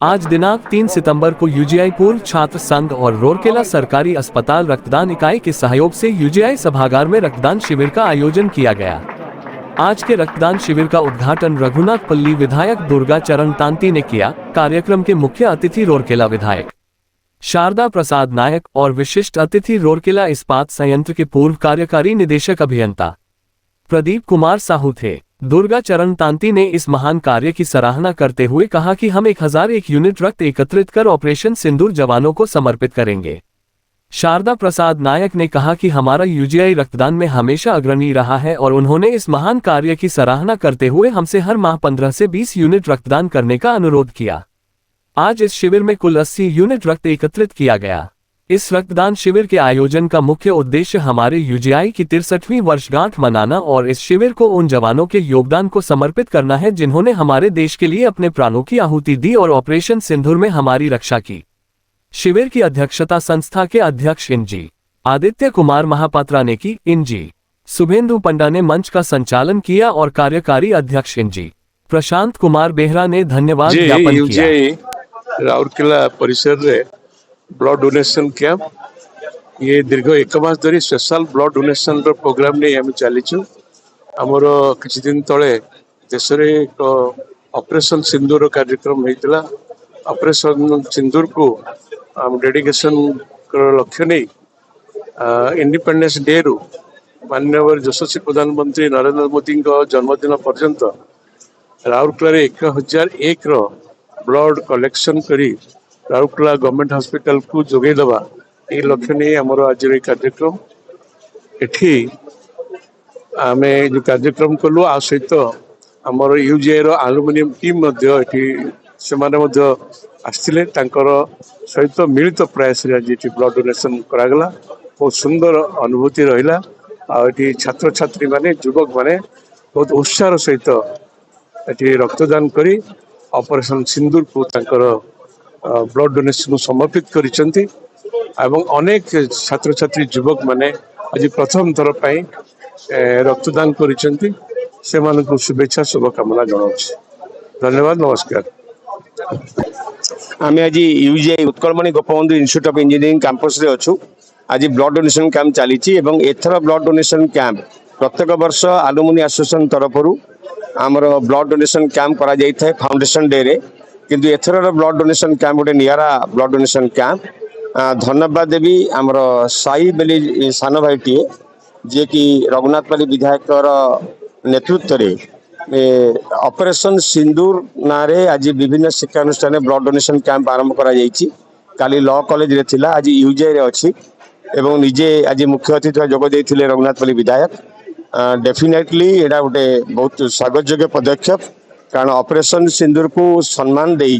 आज दिनांक 3 सितंबर को यूजीआई पूर्व छात्र संघ और रोरकेला सरकारी अस्पताल रक्तदान इकाई के सहयोग से यूजीआई सभागार में रक्तदान शिविर का आयोजन किया गया। आज के रक्तदान शिविर का उद्घाटन रघुनाथ पल्ली विधायक दुर्गा चरण तांती ने किया। कार्यक्रम के मुख्य अतिथि रोरकेला विधायक शारदा प्रसाद नायक और विशिष्ट अतिथि रोरकेला इस्पात संयंत्र के पूर्व कार्यकारी निदेशक अभियंता प्रदीप कुमार साहू थे। दुर्गा चरण तांती ने इस महान कार्य की सराहना करते हुए कहा कि हम 1001 यूनिट रक्त एकत्रित कर ऑपरेशन सिंदूर जवानों को समर्पित करेंगे। शारदा प्रसाद नायक ने कहा कि हमारा यूजीआई रक्तदान में हमेशा अग्रणी रहा है और उन्होंने इस महान कार्य की सराहना करते हुए हमसे हर माह 15 से 20 यूनिट रक्तदान करने का अनुरोध किया। आज इस शिविर में कुल 80 यूनिट रक्त एकत्रित किया गया। इस रक्तदान शिविर के आयोजन का मुख्य उद्देश्य हमारे यूजीआई की 63वीं वर्षगांठ मनाना और इस शिविर को उन जवानों के योगदान को समर्पित करना है जिन्होंने हमारे देश के लिए अपने प्राणों की आहुति दी और ऑपरेशन सिंदूर में हमारी रक्षा की। शिविर की अध्यक्षता संस्था के अध्यक्ष इंजी आदित्य कुमार महापात्रा ने की। इंजी शुभेंदु पंडा ने मंच का संचालन किया और कार्यकारी अध्यक्ष इंजी प्रशांत कुमार बेहरा ने धन्यवाद ज्ञापन किया। राउरकेला परिसर रे ब्लड डोनेशन कैंप ये दीर्घ 1 मास धरी स्पेशल ब्लड डोनेशन प्रोग्राम नहीं आम चलीचु। आमर किछि दिन तले देश रे एक ऑपरेशन सिंदूर कार्यक्रम होता। ऑपरेशन सिंदूर को डेडिकेशन लक्ष्य नहीं इंडिपेंडेंस डे रु माननीय यशस्वी प्रधानमंत्री नरेंद्र मोदी जन्मदिन पर्यंत राउरकेला 1001 ब्लड कलेक्शन करी राउरकेला गवर्नमेंट हॉस्पिटल को जोगे दबा ये लक्ष्य नहीं आमर आज कार्यक्रम। एठी आमे जो कार्यक्रम कलु आ सहित आमर यूजीआई रो एल्युमिनियम टीम आसथिले तांकर सहित मिलित प्रयास आज ब्लड डोनेशन करागला। बहुत सुंदर अनुभूति रहिला। आठी छात्र छात्री माने युवक माने बहुत उत्साह सहित एठी रक्तदान करी ऑपरेशन सिंदूर को तांकर ब्लड डोनेशन को समर्पित करिसेंती एवं अनेक छात्र छात्री युवक माने आज प्रथम थर पई रक्तदान करिसेंती। से मानकु शुभेच्छा शुभकामना जणाउछि। धन्यवाद, नमस्कार। आम आज UGI Utkalmani Gopabandhu institute of engineering campus रे अच्छु। आज ब्लड डोनेशन कैंप चली एथर ब्लड डोनेशन कैंप प्रत्येक वर्ष एलुमिनी एसोसिएशन तरफ आमर ब्लड डोनेशन कैंप करा जाय थाए फाउंडेशन डे रे, किंतु एथर ब्लड डोनेशन कैंप गोटे नियारा ब्लड डोनेशन कैंप। धन्यवाद देवी आमर साई बेली सान भाईटीए जे कि रघुनाथपल्ली विधायक नेतृत्व में ऑपरेशन सिंदूर ना रे आज विभिन्न शिक्षानुष्ठान ब्लड डोनेशन कैंप आरंभ करा जायछि। काली लॉ कॉलेज रे थिला, आज यूजीआई रे अछि एवं निजे आज मुख्य अतिथि जोग देथिले रघुनाथपल्ली विधायक। डेफिनेटली एटा गोटे बहुत स्वागत योग्य पदक्षेप, कारण ऑपरेशन सिंदूर को सम्मान देई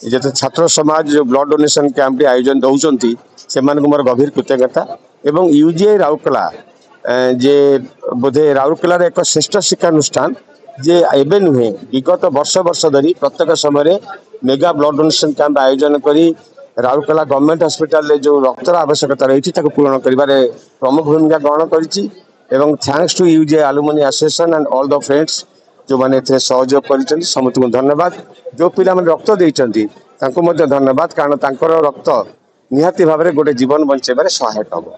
जते छात्र समाज जो ब्लड डोनेशन कैंप रे आयोजन दउचंती से मानको मोर गभीर कृतज्ञता। एवं यूजीआई राउरकेला जे बोधे राउरकेला रे एक श्रेष्ठ शिक्षानुष्ठान जे एबे नुहे विगत वर्ष वर्ष धरी प्रत्येक समय मेगा ब्लड डोनेशन कैंप आयोजन करी राउरकेला गवर्नमेंट हॉस्पिटल रे जो रक्तर आवश्यकता रही पूरण करिबारे प्रमुख भूमिका ग्रहण करिछि। एवं thanks to UGI alumni association and all the friends जो माने थे सहयोग करिसेंती समस्त को धन्यवाद। जो पिला माने रक्त देइचंती तांको मध्ये धन्यवाद, कारण तांकर रक्त निहाती भाबरे गोटे जीवन बंचेबारे सहायक हबो।